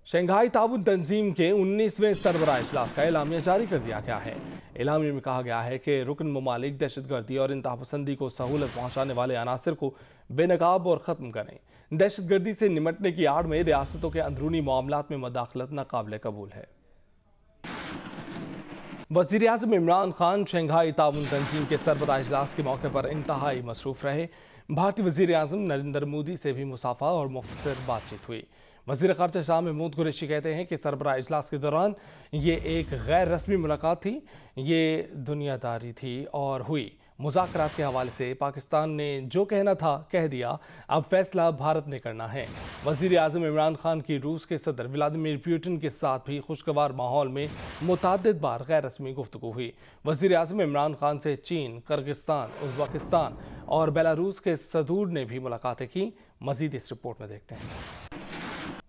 Shanghai ताउन तंजीम के 19वें सरबराह इजलास का एलामिया जारी कर दिया गया है। एलामिया में कहा गया है कि रुकन ममालिक दहशतगर्दी और इंतहापसंदी को सहूलत पहुंचाने वाले अनासर को बेनकाब और ख़त्म करें। दहशतगर्दी से निमटने की आड़ में रियासतों के अंदरूनी मामलात में मदाखलत नाकाबिल कबूल है। वज़ीर आज़म इमरान खान शंघाई ताउन तंजीम के सरबराह इजलास के मौके पर इंतहाई मसरूफ़ रहे। भारतीय वज़ीर आज़म नरेंद्र मोदी से भी मुसाफा और मुख्तसर बातचीत हुई। वज़ीर ख़ारजा शाह महमूद कुरैशी कहते हैं कि सरबराह इजलास के दौरान ये एक गैर रस्मी मुलाकात थी, ये दुनियादारी थी और हुई। मुज़ाकरात के हवाले से पाकिस्तान ने जो कहना था कह दिया, अब फैसला भारत ने करना है। वज़ीर आज़म इमरान खान की रूस के सदर व्लादिमीर पुतिन के साथ भी खुशगवार माहौल में मुतअद्दिद बार गैर रस्मी गुफ्तगू हुई। वज़ीर आज़म इमरान खान से चीन, किर्गिस्तान, उज़्बेकिस्तान और बेलारूस के सदूर ने भी मुलाकातें की। मज़ीद इस रिपोर्ट में देखते हैं।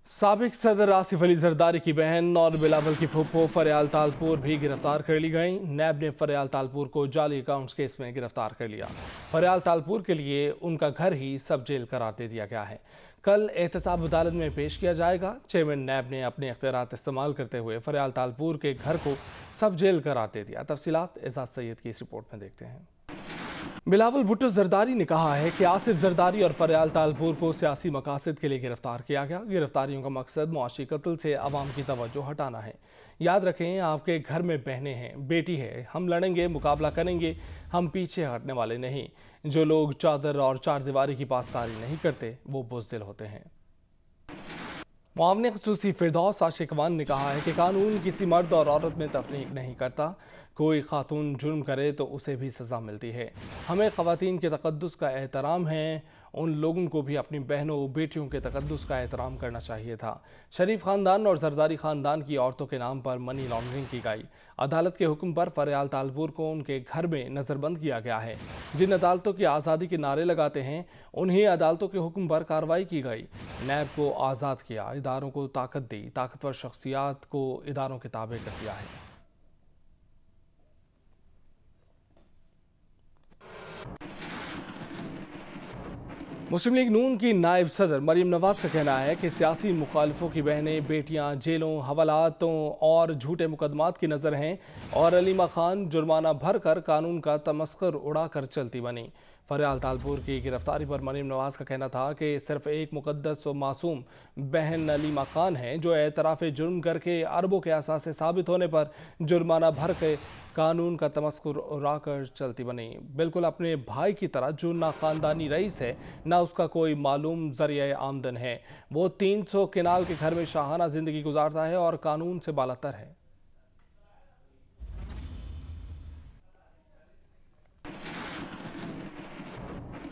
साबिक सदर आसिफ अली जरदारी की बहन और बिलावल की फूफो फरियाल तालपुर भी गिरफ्तार कर ली गई। नैब ने फरियाल तालपुर को जाली अकाउंट्स केस में गिरफ्तार कर लिया। फरियाल तालपुर के लिए उनका घर ही सब जेल करार दे दिया गया है। कल एहतसाब अदालत में पेश किया जाएगा। चेयरमैन नैब ने अपने इख्तियारात इस्तेमाल करते हुए फरियाल तालपुर के घर को सब जेल करार दे दिया। तफसीलात एजाज सैयद की इस रिपोर्ट में देखते हैं। बिलावल भुट्टो जरदारी ने कहा है कि आसिफ जरदारी और फरियाल तालपुर को सियासी मकासद के लिए गिरफ्तार किया गया। गिरफ्तारियों का मकसद मुआशी कत्ल से आवाम की तवज्जो हटाना है। याद रखें, आपके घर में बहनें हैं, बेटी है, हम लड़ेंगे, मुकाबला करेंगे, हम पीछे हटने वाले नहीं। जो लोग चादर और चार दीवारी की पासदारी नहीं करते वो बुज़दिल होते हैं। मुआवने ख़ुसूसी फिरदौस आशिकवान ने कहा है कि कानून किसी मर्द और औरत में तफरीक नहीं करता। कोई खातून जुर्म करे तो उसे भी सज़ा मिलती है। हमें ख़वातीन के तक़द्दुस का एहतराम है। उन लोगों को भी अपनी बहनों बेटियों के तक़द्दुस का एहतराम करना चाहिए था। शरीफ ख़ानदान और जरदारी ख़ानदान की औरतों के नाम पर मनी लॉन्ड्रिंग की गई। अदालत के हुक्म पर फरियाल तालपुर को उनके घर में नज़रबंद किया गया है। जिन अदालतों की आज़ादी के नारे लगाते हैं उन्हीं अदालतों के हुक्म पर कार्रवाई की गई। नैब को आज़ाद किया, इदारों को ताकत दी, ताकतवर शख्सियात को इदारों के ताबे कर दिया है। मुस्लिम लीग नून की नायब सदर मरीम नवाज का कहना है कि सियासी मुखालिफों की बहनें बेटियां जेलों, हवालातों और झूठे मुकदमात की नज़र हैं और अलीमा खान जुर्माना भर कर कानून का तमस्खुर उड़ाकर चलती बनी। फरियाल तालपुर की गिरफ्तारी पर मरीम नवाज का कहना था कि सिर्फ एक मुकद्दस व मासूम बहन अलीमा खान है जो एतराफ़ जुर्म करके अरबों के असासे साबित होने पर जुर्माना भर के कानून का तमस्खुर उड़ाकर चलती बनी। बिल्कुल अपने भाई की तरह जो ना ख़ानदानी रईस है ना उसका कोई मालूम ज़रिया आमदन है। वो 300 किनाल के घर में शाहाना ज़िंदगी गुजारता है और कानून से बालातर है।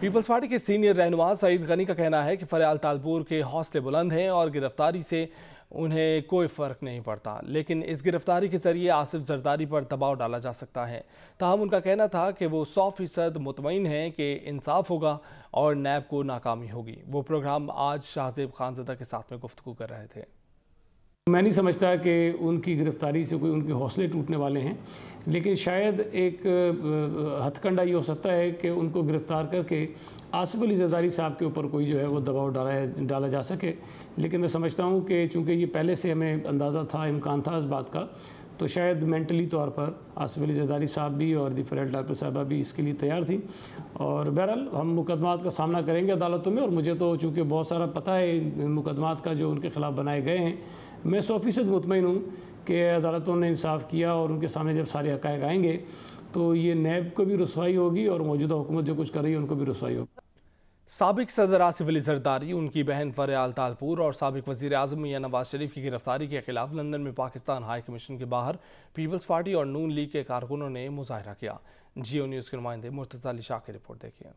पीपल्स पार्टी के सीनियर रहनुमा सईद गनी का कहना है कि फरियाल तालपुर के हौसले बुलंद हैं और गिरफ्तारी से उन्हें कोई फ़र्क नहीं पड़ता, लेकिन इस गिरफ्तारी के ज़रिए आसिफ जरदारी पर दबाव डाला जा सकता है। ताहम उनका कहना था कि वो 100% मुतमईन हैं कि इंसाफ होगा और नैब को नाकामी होगी। वो प्रोग्राम आज शाहजेब खानज़दा के साथ में गुफ्तगू कर रहे थे। मैं नहीं समझता कि उनकी गिरफ़्तारी से कोई उनके हौसले टूटने वाले हैं, लेकिन शायद एक हथकंडा ये हो सकता है कि उनको गिरफ़्तार करके आसिफ अली जरदारी साहब के ऊपर कोई जो है वो दबाव डाला जा सके। लेकिन मैं समझता हूँ कि चूँकि ये पहले से हमें अंदाज़ा था, इम्कान था इस बात का, तो शायद मेंटली तौर पर आसिफ अली जरदारी साहब भी और फरियाल तालपुर साहबा भी इसके लिए तैयार थी। और बहरहाल हम मुकदमात का सामना करेंगे अदालतों में, और मुझे तो चूँकि बहुत सारा पता है मुकदमात का जो उनके ख़िलाफ़ बनाए गए हैं, मैं 100% मुतमईन हूँ कि अदालतों ने इंसाफ किया और उनके सामने जब सारे हक़ाइक़ आएंगे तो ये नैब को भी रुसवाई होगी और मौजूदा हुकूमत जो कुछ कर रही है उनको भी रुसवाई होगी। साबिक सदर आसिफ अली जरदारी, उनकी बहन फरियाल तालपुर और साबिक वज़ीर आज़म मियां नवाज शरीफ की गिरफ्तारी के खिलाफ लंदन में पाकिस्तान हाई कमीशन के बाहर पीपल्स पार्टी और नून लीग के कारकुनों ने मुजाहरा किया। जियो न्यूज़ के नुमाइंदे मुर्तज़ा अली शाह की रिपोर्ट देखिए।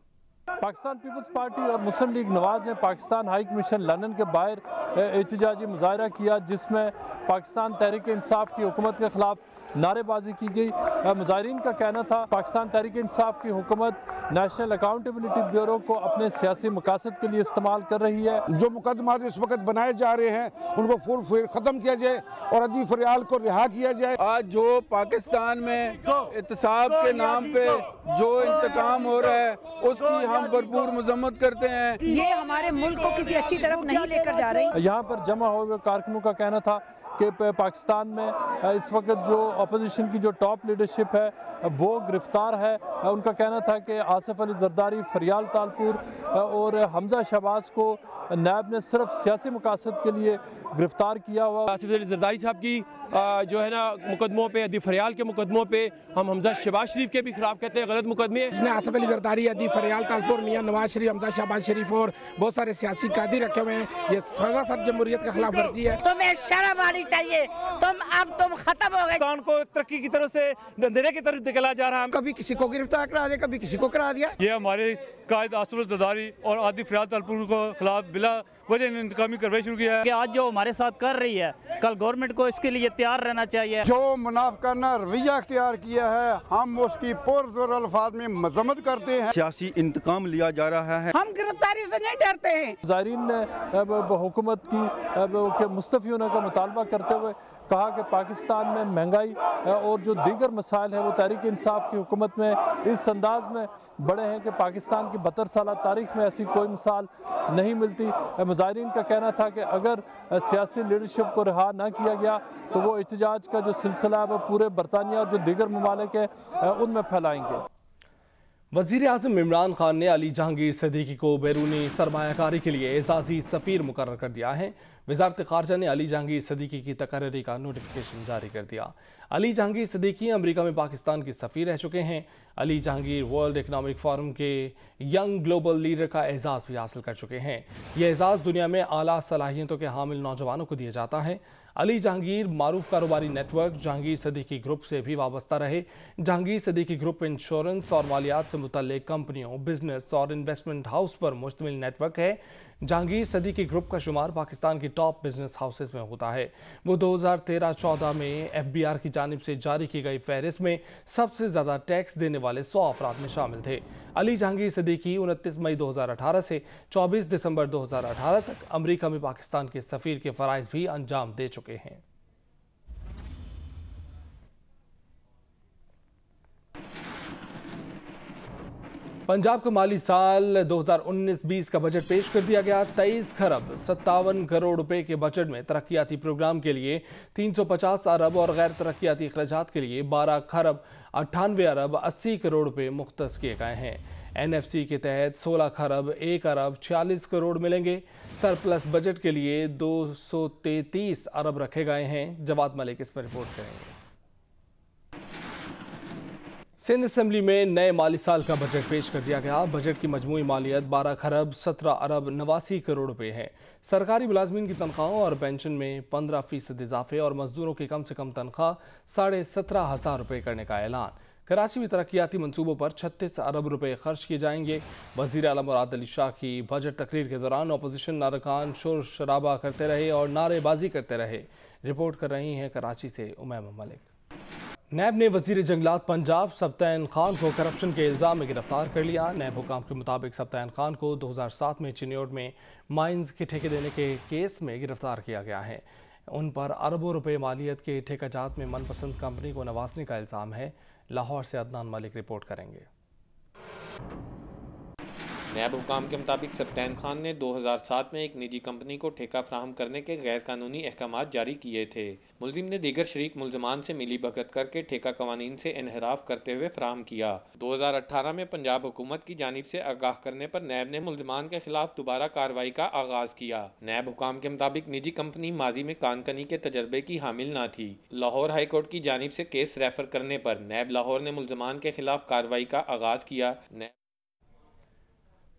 पाकिस्तान पीपल्स पार्टी और मुस्लिम लीग नवाज ने पाकिस्तान हाई कमीशन लंदन के बाहर एहतजाजी मुजाहरा किया, जिसमें पाकिस्तान तहरीक इंसाफ की हुकूमत के ख़िलाफ़ نعرے بازی کی گئی۔ مظاہرین کا کہنا تھا پاکستان تحریک انصاف کی حکومت نیشنل اکاؤنٹیبلٹی بیورو کو اپنے سیاسی مقاصد کے لیے استعمال کر رہی ہے۔ جو مقدمات اس وقت بنائے جا رہے ہیں ان کو فوری ختم کیا جائے اور عدی فریال کو رہا کیا جائے۔ آج جو پاکستان میں احتساب کے نام پہ جو انتقام ہو رہا ہے اس کی ہم بھرپور مذمت کرتے ہیں۔ یہ ہمارے ملک کو کسی اچھی طرف نہیں لے کر جا رہی۔ یہاں پر جمع ہوئے کارکنوں کا کہنا تھا کہ پاکستان میں اس وقت جو اپوزیشن کی جو ٹاپ لیڈرشپ ہے وہ گرفتار ہے۔ ان کا کہنا تھا کہ آصف علی زرداری، فریال تالپور اور حمزہ شہباز کو نیب نے صرف سیاسی مقاصد کے لیے گرفتار کیا ہوا۔ آصف علی زرداری صاحب کی جو ہے نا مقدموں پہ، عدی فریال کے مقدموں پہ، ہم حمزہ شہباز شریف کے بھی خلاف کہتے ہیں غلط مقدمے۔ اس نے آصف علی زرداری، عدی فریال تالپور، میاں نواز شریف، حمزہ شہباز شریف اور بہت سارے سیاسی قیدی رکھے ہوئے ہیں۔ یہ سراسر جمہوریت کے خلاف ورزی ہے۔ تمہیں شرم آنی چاہیے، تم ختم ہو گئے۔ پاکستان کو ترقی کی طرف سے اندھیرے کی طرف دکھلا جا رہا ہے۔ کبھی کسی کو گرفتار کرا دیا، کبھی کسی کو کرا دیا۔ یہ ہمارے قائد آصف علی زرداری اور عدی فریال تالپور کو خلاف بلا وجہ انتقامی کارروائی شروع کیا ہے کہ آج جو ہمارے ساتھ کر رہی ہے کل گورنمنٹ کو اس کے لیے تیار رہنا چاہیے۔ جو منافقانہ رویہ اختیار کیا ہے ہم اس کی پرزور الفاظ میں مذمت کرتے ہیں۔ سیاسی انتقام لیا جا رہا ہے۔ ہم گرفتاری سے نہیں ڈرتے ہیں۔ مظاہرین نے حکومت کی مستعفی ہونے کا مطالبہ کرتے ہوئے کہا کہ پاکستان میں مہنگائی اور جو دیگر مسائل ہیں وہ تحریک انصاف کی حکومت میں اس انداز میں بڑے ہیں کہ پاکستان کی 72 سالہ تاریخ میں ایسی کوئی مثال نہیں ملتی۔ مظاہرین کا کہنا تھا کہ اگر سیاسی لیڈرشپ کو رہا نہ کیا گیا تو وہ احتجاج کا جو سلسلہ ہے وہ پورے برطانیہ اور جو دیگر ممالک ہیں ان میں پھیلائیں گے۔ وزیر اعظم عمران خان نے علی جہانگیر صدیقی کو بیرونی سرمایہ کاری کے لیے اعزازی سفیر مقرر کر دیا ہے۔ وزارت خارجہ نے علی جہانگیر صدیقی کی تقرری کا نوٹیفیکیشن جاری کر دیا۔ علی جہانگیر صدیقی امریکہ میں پاکستان کی سفیر رہ چکے ہیں۔ علی جہانگیر ورلڈ اکنامک فورم کے ینگ گلوبل لیڈر کا اعزاز بھی حاصل کر چکے ہیں۔ یہ اعزاز دنیا میں اعلیٰ صلاحیتوں کے حامل نوجوانوں کو دیا جاتا ہے۔ علی جہانگیر معروف کاروباری network Jahangir Siddiqui group سے بھی وابستہ رہے۔ جہانگیر صدیقی گروپ انشورنس اور مالیات سے متعلق کمپنیوں، بزنس اور انویسٹمنٹ ہاؤس پر مشتمل نیٹ ورک ہے۔ جہانگیر صدیقی گروپ کا شمار پاکستان کی ٹاپ بزنس ہاؤسز میں ہوتا ہے۔ وہ 2013-14 میں FBR کی جانب سے جاری کی گئی فہرست میں سب سے زیادہ ٹیکس دینے والے 100 افراد میں شامل تھے۔ علی جہانگیر صدیقی 29 مئی 2018 سے 24 دسمبر 2018 تک امریکہ میں پاکستان کے سفیر کے فرائض بھی انجام دے چکے ہیں۔ پنجاب کا مالی سال 2019-20 کا بجٹ پیش کر دیا گیا۔ 23 خرب 57 کروڑ روپے کے بجٹ میں ترقیاتی پروگرام کے لیے 350 ارب اور غیر ترقیاتی اخراجات کے لیے 12 خرب 98 ارب 80 کروڑ روپے مختص کیے گئے ہیں۔ NFC کے تحت 16 خرب 1 ارب 46 کروڑ ملیں گے۔ سرپلس بجٹ کے لیے 233 ارب رکھے گئے ہیں۔ جواد ملک اس پر رپورٹ کریں گے۔ سندھ اسمبلی میں نئے مالی سال کا بجٹ پیش کر دیا گیا۔ بجٹ کی مجموعی مالیت 12 خرب 17 ارب 89 کروڑ روپے ہے۔ سرکاری ملازمین کی تنخواہوں اور پینشن میں 15% اضافے اور مزدوروں کی کم سے کم تنخواہ 17,500 روپے کرنے کا اعلان۔ کراچی میں ترقیاتی منصوبوں پر 36 ارب روپے خرچ کیے جائیں گے۔ وزیر اعلیٰ مراد علی شاہ کی بجٹ تقریر کے دوران اپوزیشن ارکان شور شرابہ کرتے رہے اور نعرے بازی کرتے رہے۔ رپورٹ کر رہی ہیں کراچی سے امیمہ ملک۔ نیب نے وزیر جنگلات پنجاب سبطین خان کو کرپشن کے الزام میں گرفتار کر لیا۔ نیب حکام کے مطابق سبطین خان کو 2007 میں چنیوٹ میں مائنز کے ٹھیکے دینے کے کیس میں گرفتار کیا گیا ہے۔ ان پر اربوں روپے مالیت کے ٹھیکہ جات میں من پسند کمپنی کو نوازنے کا الزام ہے۔ لاہور سے عدنان ملک رپورٹ کریں گے۔ نیب حکام کے مطابق سبطین خان نے 2007 میں ایک نجی کمپنی کو ٹھیکہ فراہم کرنے کے غیر قانونی احکامات جاری کیے تھے۔ ملزم نے دیگر شریک ملزمان سے ملی بھگت کر کے ٹھیکہ قوانین سے انحراف کرتے ہوئے فراہم کیا۔ 2018 میں پنجاب حکومت کی جانب سے آگاہ کرنے پر نیب نے ملزمان کے خلاف دوبارہ کارروائی کا آغاز کیا۔ نیب حکام کے مطابق نجی کمپنی ماضی میں کان کنی کے تجربے کی حامل نہ تھی۔ لاہور ہائی کورٹ کی جانب سے کیس ریفر کرنے پر نیب لاہور نے ملزمان کے خلاف کارروائی کا آغاز کیا۔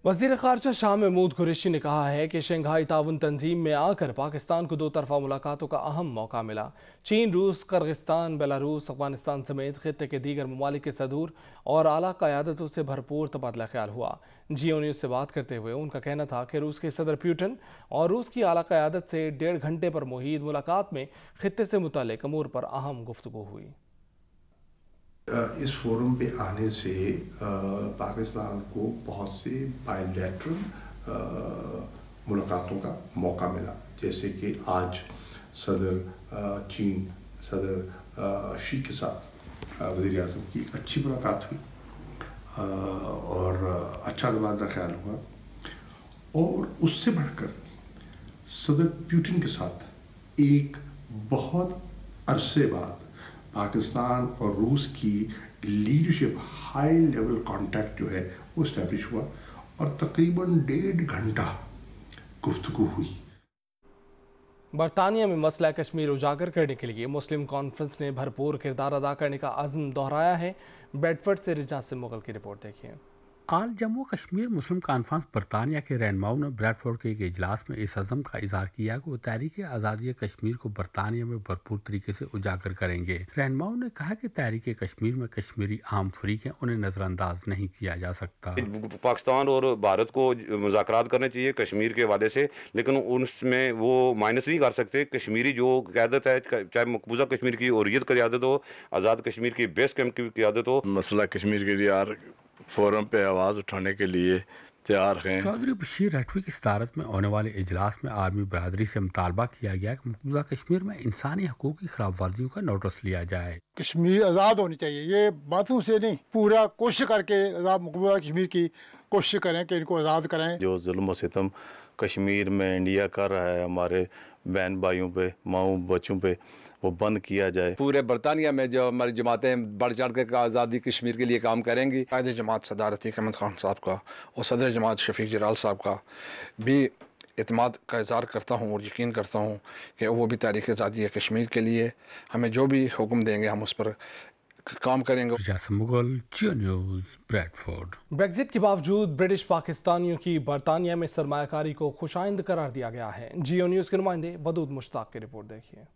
وزیر خارجہ شاہ محمود قریشی نے کہا ہے کہ شنگھائی تعاون تنظیم میں آ کر پاکستان کو 2 طرفہ ملاقاتوں کا اہم موقع ملا۔ چین، روس، قرغستان، بیلاروس، افغانستان سمیت خطے کے دیگر ممالک کے صدور اور اعلیٰ قیادتوں سے بھرپور تبادلہ خیال ہوا۔ جیو نیوز سے بات کرتے ہوئے ان کا کہنا تھا کہ روس کے صدر پیوٹن اور روس کی اعلیٰ قیادت سے 1.5 گھنٹے پر محیط ملاقات میں خطے سے متعلق امور پر اہم گفتگو ہوئی۔ इस फोरम पे आने से पाकिस्तान को बहुत से बायलैटरल मुलाकातों का मौका मिला, जैसे कि आज सदर चीन सदर शी के साथ वज़ीर आज़म की एक अच्छी मुलाकात हुई और अच्छा तबादला ख्याल हुआ। और उससे बढ़कर सदर पुतिन के साथ एक बहुत अरसे बाद पाकिस्तान और रूस की लीडरशिप हाई लेवल कांटेक्ट जो है वो इस्टेब्लिश हुआ और तकरीबन 1.5 घंटा गुफ्तगू हुई। बरतानिया में मसला कश्मीर उजागर करने के लिए मुस्लिम कॉन्फ्रेंस ने भरपूर किरदार अदा करने का अज़्म दोहराया है। बेडफोर्ड से रिजा से मुगल की रिपोर्ट देखिए। आल जम्मू कश्मीर मुस्लिम कॉन्फ्रेंस बरतानिया के रहनुमाओं ने ब्रेडफोर्ड के एक इजलास में इस अज़्म का इजहार किया कि वो तहरीक आज़ादी कश्मीर को बरतानिया में भरपूर तरीके से उजागर करेंगे। रहनुमाओं ने कहा कि तहरीक कश्मीर में कश्मीरी आम फरीक हैं, उन्हें नज़रअंदाज नहीं किया जा सकता। पाकिस्तान और भारत को मुज़ाकरात करने चाहिए कश्मीर के हवाले से, लेकिन उनमें वो माइनस नहीं कर सकते कश्मीरी जो क़यादत है, चाहे मकबूजा कश्मीर की हुर्रियत की क़यादत हो, आज़ाद कश्मीर की बेस कैंप की क़यादत हो। मसला कश्मीर के लिए यार फोरम पे आवाज़ उठाने के लिए तैयार हैं। चौधरी बशीर रठवी की सदारत में होने वाले इजलास में आर्मी बरदरी से मुतालबा किया गया कि मकबूजा कश्मीर में इंसानी हकूक़ की खिलाफ वर्जियों का नोटिस लिया जाए। कश्मीर आज़ाद होनी चाहिए, ये बातों से नहीं, पूरा कोशिश करके आज़ाद मकबूजा कश्मीर की कोशिश करें कि इनको आज़ाद कराएं। जो जुल्म व सितम कश्मीर में इंडिया कर रहा है हमारे बहन भाइयों पे, माओ बच्चों पे, वो बंद किया जाए। पूरे बरतानिया में जो हमारी जमातें बढ़ चढ़ कर आज़ादी कश्मीर के लिए काम करेंगी। कायदे जमात सदारत अहमद खान साहब का और सदर जमात शफीक जलाल साहब का भी एतमाद का इज़हार करता हूँ और यकीन करता हूँ कि वो भी तारीख़ आज़ादी कश्मीर के लिए हमें जो भी हुक्म देंगे हम उस पर काम करेंगे। ब्रेग्जिट के बावजूद ब्रिटिश पाकिस्तानियों की बरतानिया में सरमायाकारी को खुशाइंद करार दिया गया है। जियो न्यूज़ के नुमाइंदे वदूद मुश्ताक की रिपोर्ट देखिए।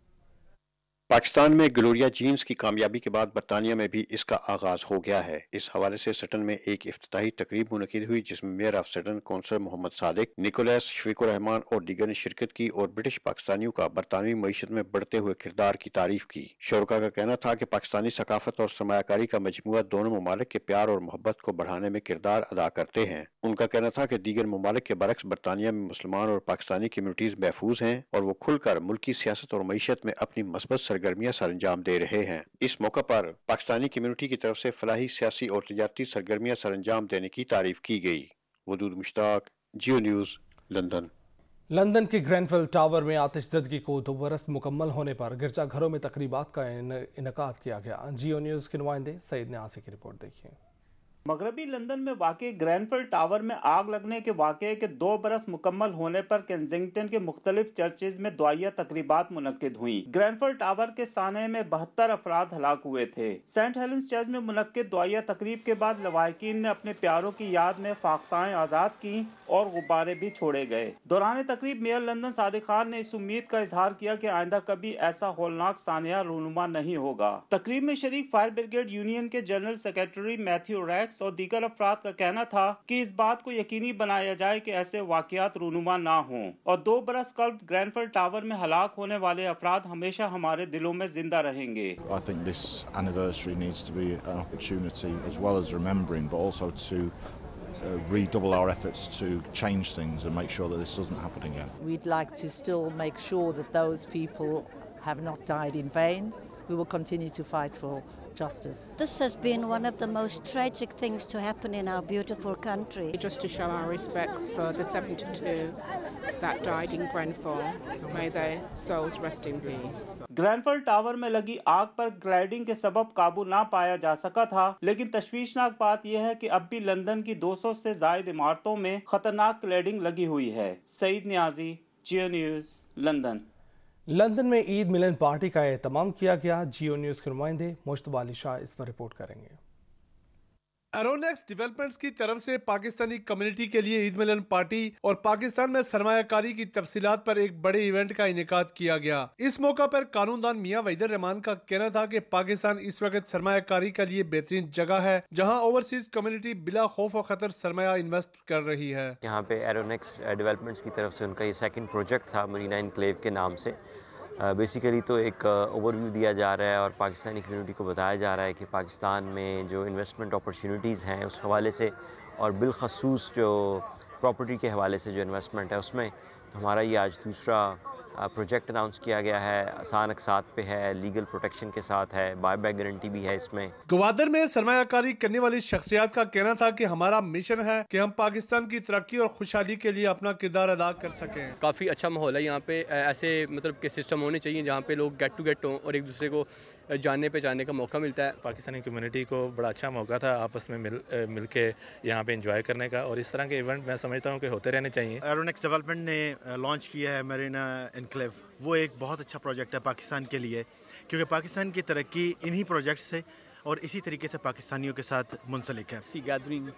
पाकिस्तान में ग्लोरिया जीन्स की कामयाबी के बाद बरतानिया में भी इसका आगाज हो गया है। इस हवाले से सटन में एक इफ्तिताही तकरीब मुनक़िद हुई जिसमें mayor of Sutton councillor Mohammad Sadiq, Nicholas, Shafiqur Rahman और दीगर ने शिरकत की और ब्रिटिश पाकिस्तानियों का बरतानवी मईशत में बढ़ते हुए किरदार की तारीफ की। शुरका का कहना था कि पाकिस्तानी सकाफत और सरमायाकारी का मजमूआ दोनों ममालिक के प्यार और मोहब्बत को बढ़ाने में किरदार अदा करते हैं। उनका कहना था कि दीगर ममालिक के बरक्स बरतानिया में मुसलमान और पाकिस्तानी कम्यूनिटीज महफूज हैं और वो खुलकर मुल्की सियासत और मईशत में अपनी मस्बत सरगर्मियां सर अंजाम दे रहे हैं। इस मौका पर पाकिस्तानी कम्यूनिटी की तरफ से फलाही, सियासी और तिजारती सरगर्मियां सर अंजाम देने की तारीफ की गई। वदूद मुश्ताक, जियो न्यूज़, लंदन। लंदन के ग्रेनफेल टावर में आतिशज़दगी को 2 बरस मुकम्मल होने पर गिरजाघरों में तकरीबात का इनकाद किया गया। जियो न्यूज़ के नुमाइंदे सईद न्यासी की रिपोर्ट देखिए। मगरबी लंदन में वाक़ई ग्रेनफेल टावर में आग लगने के वाक़े के 2 बरस मुकम्मल होने पर केंसिंगटन के मुख्तलिफ चर्चेज में दुआया तकरीबात मुनक्किद हुई। ग्रेनफेल टावर के साने में 72 अफराद हलाक हुए थे। सेंट हेलेंस चर्च में मुनक्किद दुआया तकरीब के बाद लवाहिकीन ने अपने प्यारों की याद में फाख्ताएं आज़ाद की और गुब्बारे भी छोड़े गए। दौरान तकरीब मेयर लंदन सादिक खान ने इस उम्मीद का इजहार किया कि आइंदा कभी ऐसा होलनाक सानिया रूनुमा नहीं होगा। तकरीब में शरीक फायर ब्रिगेड यूनियन के जनरल सेक्रेटरी मैथ्यू रैक्स और दीगर अफराद का कहना था कि इस बात को यकीनी बनाया जाए कि ऐसे वाकयात रूनुमा ना हों और 2 बरस कल्ब ग्रेनफेल टावर में हलाक होने वाले अफराद हमेशा हमारे दिलों में जिंदा रहेंगे। I think this anniversary needs to be an opportunity as well as remembering, but also to redouble our efforts to change things and make sure that this doesn't happen again. We'd like to still make sure that those people have not died in vain. We will continue to fight for justice. This has been one of the most tragic things to happen in our beautiful country. Just to show our respect for the 72 that died in Grenfell. May their souls rest in peace. Grenfell tower में लगी आग पर gliding के सबब काबू ना पाया जा सका था, लेकिन तशवीशनाक बात यह है कि अब भी लंदन की 200 से जायद इमारतों में खतरनाक क्लैडिंग लगी हुई है। सईद न्याजी, जियो न्यूज़, लंदन। लंदन में ईद मिलन पार्टी का एहतमाम किया गया। जियो न्यूज़ के नुमाइंदे मुश्तबा अली शाह इस पर रिपोर्ट करेंगे। एरोनेक्स डेवलपमेंट्स की तरफ से पाकिस्तानी कम्युनिटी के लिए ईद मिलन पार्टी और पाकिस्तान में सरमायाकारी की तफसीलात पर एक बड़े इवेंट का इनेकाद किया गया। इस मौका पर कानूनदान मियां वहीदुर रहमान का कहना था कि पाकिस्तान इस वक्त सरमायाकारी के लिए बेहतरीन जगह है जहां ओवरसीज कम्युनिटी बिला खौफ और खतर सरमाया इन्वेस्ट कर रही है। यहाँ पे एरोनेक्स डेवलपमेंट्स की तरफ से उनका ये सेकंड प्रोजेक्ट था मरीना एनक्लेव के नाम से, بیسیکلی تو ایک اوور ویو دیا جا رہا ہے اور پاکستانی کمیونٹی کو بتایا جا رہا ہے کہ پاکستان میں جو انویسٹمنٹ اپرچونیٹیز ہیں اس حوالے سے اور بالخصوص جو پراپرٹی کے حوالے سے جو انویسٹمنٹ ہے اس میں ہمارا یہ آج دوسرا پروجیکٹ اناؤنس کیا گیا ہے. آسان اقساط پہ ہے, لیگل پروٹیکشن کے ساتھ ہے, بائی بیک گارنٹی بھی ہے اس میں. گوادر میں سرمایہ کاری کرنے والی شخصیات کا کہنا تھا کہ ہمارا مشن ہے کہ ہم پاکستان کی ترقی اور خوشحالی کے لیے اپنا کردار ادا کر سکیں. کافی اچھا ماحول ہے یہاں پہ. ایسے مطلب کہ سسٹم ہونے چاہیے جہاں پہ لوگ گیٹ ٹو گیٹ ہوں اور ایک دوسرے کو جاننے پہچاننے کا موقع ملتا ہے. پاکستانی کمیونٹی کو بڑا اچھا موقع تھا آپس میں مل کے یہاں پہ انجوائے کرنے کا, اور اس طرح کے ایونٹ میں سمجھتا ہوں کہ ہوتے رہنے چاہیے. ایرونیکس ڈیولپمنٹ نے لانچ کیا ہے میرینا انکلیو. وہ ایک بہت اچھا پروجیکٹ ہے پاکستان کے لیے, کیونکہ پاکستان کی ترقی انہی پروجیکٹ سے اور اسی طریقے سے پاکستانیوں کے ساتھ منسلک ہے. سی گیدرنگ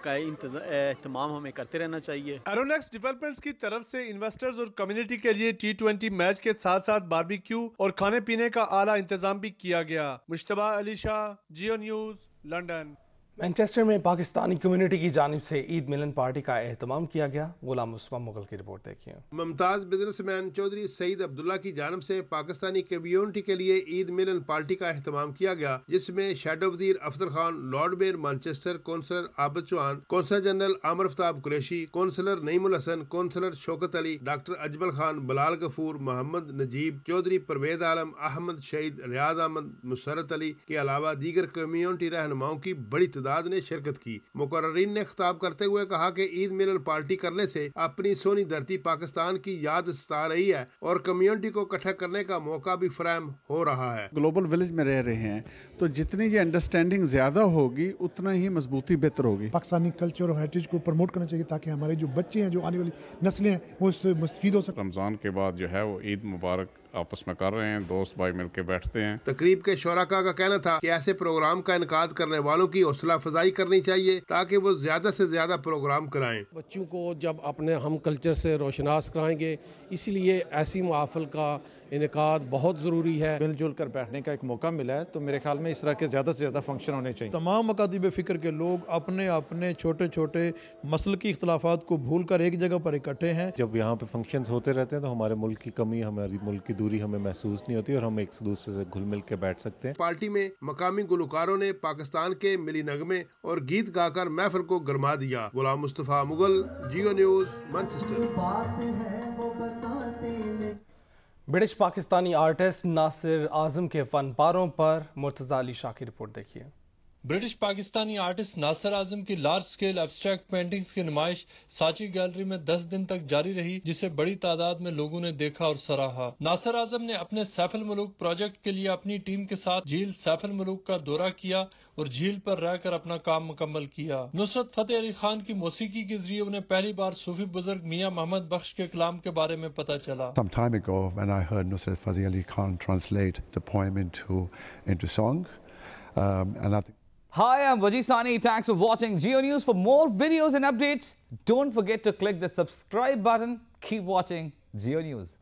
کا اہتمام ہمیں کرتے رہنا چاہیے. ایرونیکس ڈیولپمنٹس کی طرف سے انویسٹرز اور کمیونٹی کے لیے T20 میچ کے ساتھ ساتھ باربیکیو اور کھانے پینے کا اعلیٰ انتظام بھی کیا گیا. مشتبہ Ali Shah, Jio news, London. Manchester میں پاکستانی کمیونٹی کی جانب سے عید ملن پارٹی کا اہتمام کیا گیا. غلام مصطفیٰ مغل کی رپورٹ دیکھیے. ممتاز بزنس مین چودھری سعید عبداللہ کی جانب سے پاکستانی کمیونٹی کے لیے عید ملن پارٹی کا اہتمام کیا گیا, جس میں شیڈو وزیر Afzal Khan, lord mayor Manchester, councillor Abid Chauhan, councillor general Amir Aftab Qureshi, councillor Naeem ul Hassan, councillor Shaukat Ali, doctor Ajmal Khan, Bilal Ghafoor, Muhammad نجیب چودھری, پرویز عالم, احمد شہید, ریاض احمد, مسرت علی کے علاوہ دیگر کمیونٹی رہنماؤں کی بڑی تعداد نے شرکت کی. مقررین نے خطاب کرتے ہوئے کہا کہ عید ملن پارٹی کرنے سے اپنی سونی دھرتی پاکستان کی یاد ستا رہی ہے اور کمیونٹی کو اکٹھا کرنے کا موقع بھی فراہم ہو رہا ہے. گلوبل ولیج میں رہ رہے ہیں تو جتنی یہ انڈرسٹینڈنگ زیادہ ہوگی اتنا ہی مضبوطی بہتر ہوگی. پاکستانی کلچر اور ہیریٹیج کو پروموٹ کرنا چاہیے تاکہ ہمارے جو بچے ہیں, جو آنے والی نسلیں ہیں, وہ اس سے مستفید ہو سکیں. رمضان کے بعد جو ہے وہ عید مبارک آپس میں کر رہے ہیں, دوست بھائی مل کے بیٹھتے ہیں. تقریب کے شرکاء کا کہنا تھا کہ ایسے پروگرام کا انعقاد کرنے والوں کی حوصلہ افزائی کرنی چاہیے تاکہ وہ زیادہ سے زیادہ پروگرام کرائیں. بچوں کو جب اپنے ہم کلچر سے روشناس کرائیں گے, اسی لیے ایسی محافل کا انعقاد بہت ضروری ہے. مل جل کر بیٹھنے کا ایک موقع ملا ہے, تو میرے خیال میں اس طرح کے زیادہ سے زیادہ فنکشن ہونے چاہیے. تمام مکاتب فکر کے لوگ اپنے اپنے چھوٹے چھوٹے مسلکی اختلافات کو بھول کر ایک جگہ پر اکٹھے ہیں. جب یہاں پہ فنکشنز ہوتے رہتے ہیں تو ہمارے ملک کی کمی, ہماری ملک کی دوری ہمیں محسوس نہیں ہوتی اور ہم ایک دوسرے سے گھل مل کے بیٹھ سکتے ہیں. پارٹی میں مقامی گلوکاروں نے پاکستان کے ملی نغمے اور گیت گا کر محفل کو گرما دیا. Ghulam Mustafa Mughal, Geo news, Manchester. British Pakistani artist Nasir Azam کے فن پاروں پر مرتضی علی شاہ کی رپورٹ دیکھیے. برٹش پاکستانی آرٹسٹ ناصر اعظم کی لارج سکیل ایبسٹریکٹ پینٹنگز کی نمائش سانچی گیلری میں 10 دن تک جاری رہی, جسے بڑی تعداد میں لوگوں نے دیکھا اور سراہا. ناصر اعظم نے اپنے سیف الملوک پروجیکٹ کے لیے اپنی ٹیم کے ساتھ جھیل سیف الملوک کا دورہ کیا اور جھیل پر رہ کر اپنا کام مکمل کیا. نصرت فتح علی خان کی موسیقی کے ذریعے انہیں پہلی بار صوفی بزرگ میاں محمد بخش کے کلام کے بارے میں پتہ چلا. Some time ago when I heard Nusrat Fateh Ali Khan translate the poem into song, and I think. Hi, I'm Wajid Sani. Thanks for watching Geo News. For more videos and updates, don't forget to click the subscribe button. Keep watching Geo News.